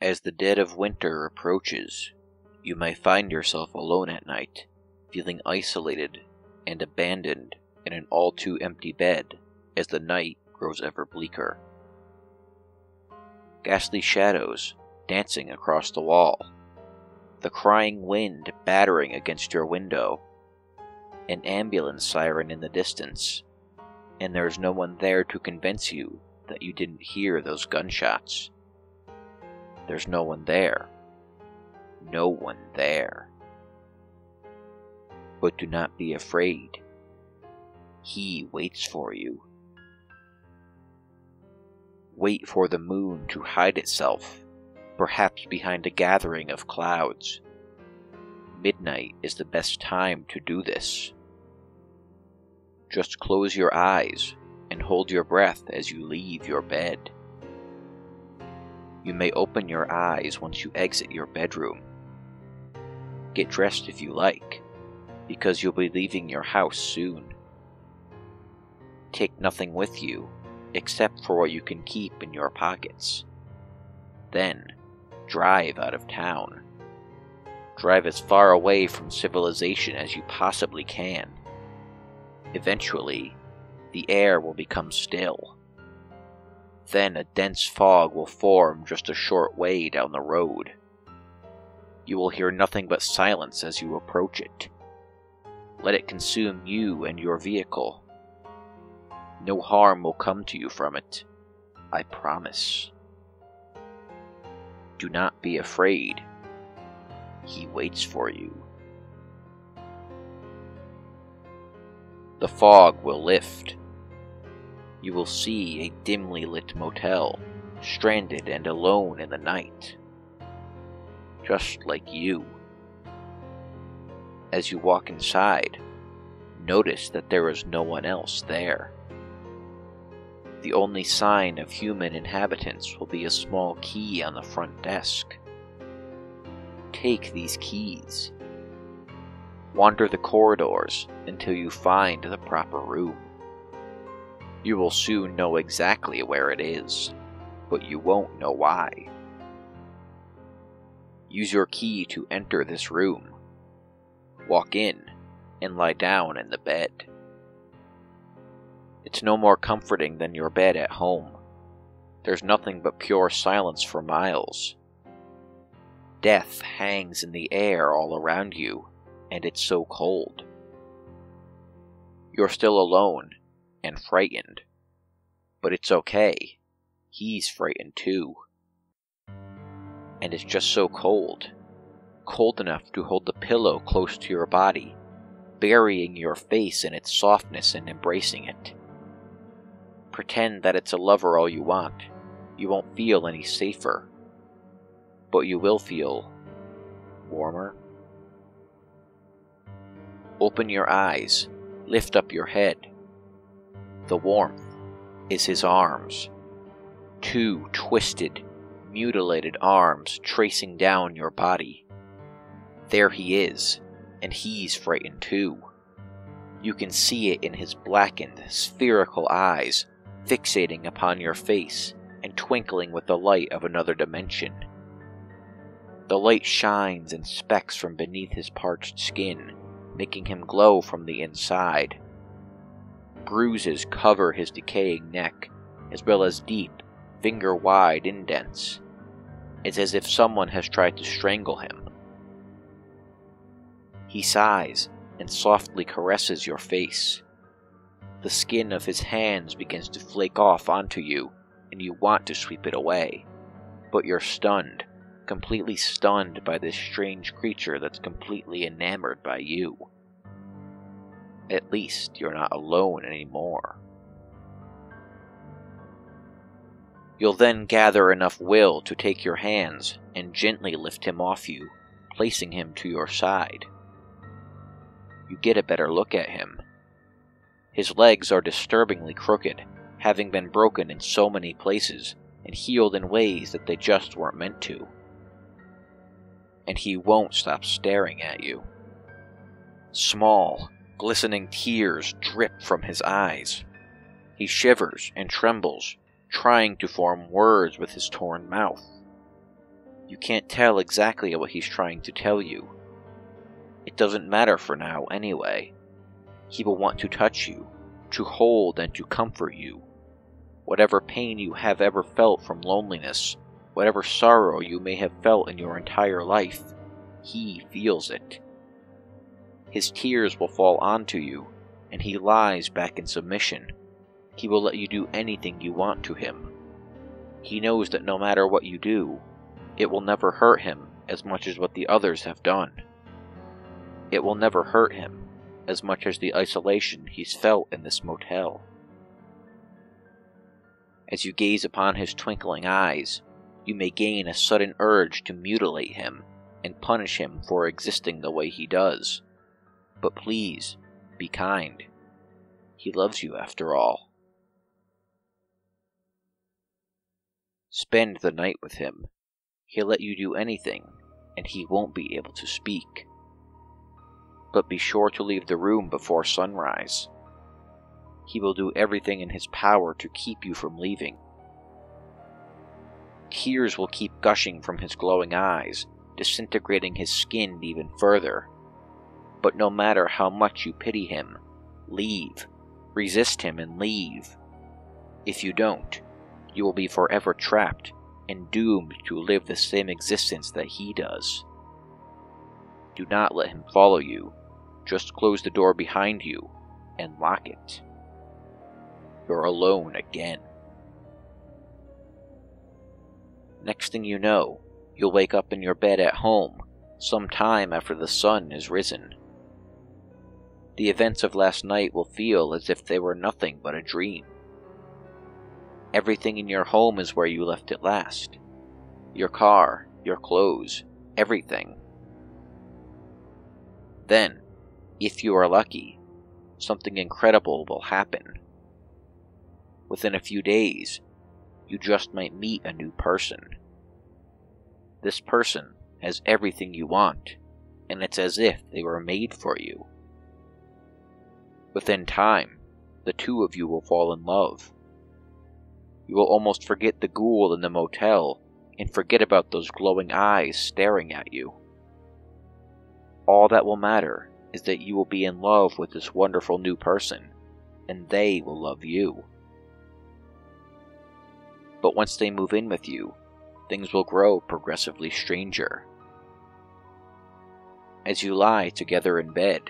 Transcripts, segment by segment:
As the dead of winter approaches, you may find yourself alone at night, feeling isolated and abandoned in an all too empty bed as the night grows ever bleaker. Ghastly shadows dancing across the wall, the crying wind battering against your window, an ambulance siren in the distance, and there's no one there to convince you that you didn't hear those gunshots. There's no one there. No one there. But do not be afraid. He waits for you. Wait for the moon to hide itself, perhaps behind a gathering of clouds. Midnight is the best time to do this. Just close your eyes and hold your breath as you leave your bed. You may open your eyes once you exit your bedroom. Get dressed if you like, because you'll be leaving your house soon. Take nothing with you, except for what you can keep in your pockets. Then, drive out of town. Drive as far away from civilization as you possibly can. Eventually, the air will become still. Then a dense fog will form just a short way down the road. You will hear nothing but silence as you approach it. Let it consume you and your vehicle. No harm will come to you from it, I promise. Do not be afraid. He waits for you. The fog will lift. You will see a dimly lit motel, stranded and alone in the night. Just like you. As you walk inside, notice that there is no one else there. The only sign of human inhabitants will be a small key on the front desk. Take these keys. Wander the corridors until you find the proper room. You will soon know exactly where it is, but you won't know why. Use your key to enter this room. Walk in and lie down in the bed. It's no more comforting than your bed at home. There's nothing but pure silence for miles. Death hangs in the air all around you, and it's so cold. You're still alone and frightened, but it's okay. He's frightened too. And it's just so cold. Cold enough to hold the pillow close to your body, burying your face in its softness and embracing it. Pretend that it's a lover all you want. You won't feel any safer. But you will feel warmer. Open your eyes. Lift up your head. The warmth is his arms. Two twisted, mutilated arms tracing down your body. There he is, and he's frightened too. You can see it in his blackened, spherical eyes, fixating upon your face and twinkling with the light of another dimension. The light shines in specks from beneath his parched skin, making him glow from the inside. Bruises cover his decaying neck, as well as deep, finger-wide indents. It's as if someone has tried to strangle him. He sighs and softly caresses your face. The skin of his hands begins to flake off onto you, and you want to sweep it away. But you're stunned, completely stunned by this strange creature that's completely enamored by you. At least you're not alone anymore. You'll then gather enough will to take your hands and gently lift him off you, placing him to your side. You get a better look at him. His legs are disturbingly crooked, having been broken in so many places and healed in ways that they just weren't meant to. And he won't stop staring at you. Small, glistening tears drip from his eyes. He shivers and trembles, trying to form words with his torn mouth. You can't tell exactly what he's trying to tell you. It doesn't matter for now anyway. He will want to touch you, to hold and to comfort you. Whatever pain you have ever felt from loneliness, whatever sorrow you may have felt in your entire life, he feels it. His tears will fall onto you, and he lies back in submission. He will let you do anything you want to him. He knows that no matter what you do, it will never hurt him as much as what the others have done. It will never hurt him as much as the isolation he's felt in this motel. As you gaze upon his twinkling eyes, you may gain a sudden urge to mutilate him and punish him for existing the way he does. But please, be kind. He loves you after all. Spend the night with him. He'll let you do anything, and he won't be able to speak. But be sure to leave the room before sunrise. He will do everything in his power to keep you from leaving. Tears will keep gushing from his glowing eyes, disintegrating his skin even further. But no matter how much you pity him, leave. Resist him and leave. If you don't, you will be forever trapped and doomed to live the same existence that he does. Do not let him follow you. Just close the door behind you and lock it. You're alone again. Next thing you know, you'll wake up in your bed at home, some time after the sun is risen. The events of last night will feel as if they were nothing but a dream. Everything in your home is where you left it last. Your car, your clothes, everything. Then, if you are lucky, something incredible will happen. Within a few days, you just might meet a new person. This person has everything you want, and it's as if they were made for you. Within time, the two of you will fall in love. You will almost forget the ghoul in the motel and forget about those glowing eyes staring at you. All that will matter is that you will be in love with this wonderful new person, and they will love you. But once they move in with you, things will grow progressively stranger. As you lie together in bed,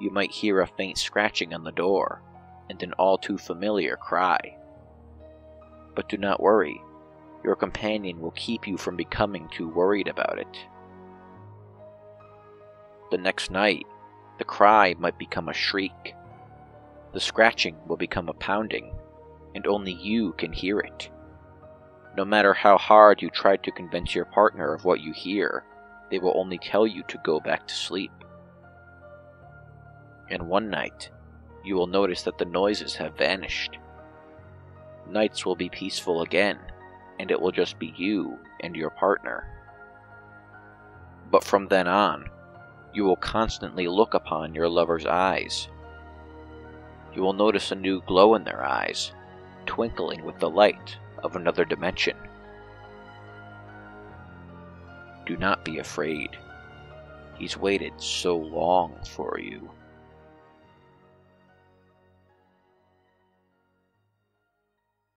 you might hear a faint scratching on the door, and an all too familiar cry. But do not worry, your companion will keep you from becoming too worried about it. The next night, the cry might become a shriek. The scratching will become a pounding, and only you can hear it. No matter how hard you try to convince your partner of what you hear, they will only tell you to go back to sleep. And one night, you will notice that the noises have vanished. Nights will be peaceful again, and it will just be you and your partner. But from then on, you will constantly look upon your lover's eyes. You will notice a new glow in their eyes, twinkling with the light of another dimension. Do not be afraid. He's waited so long for you.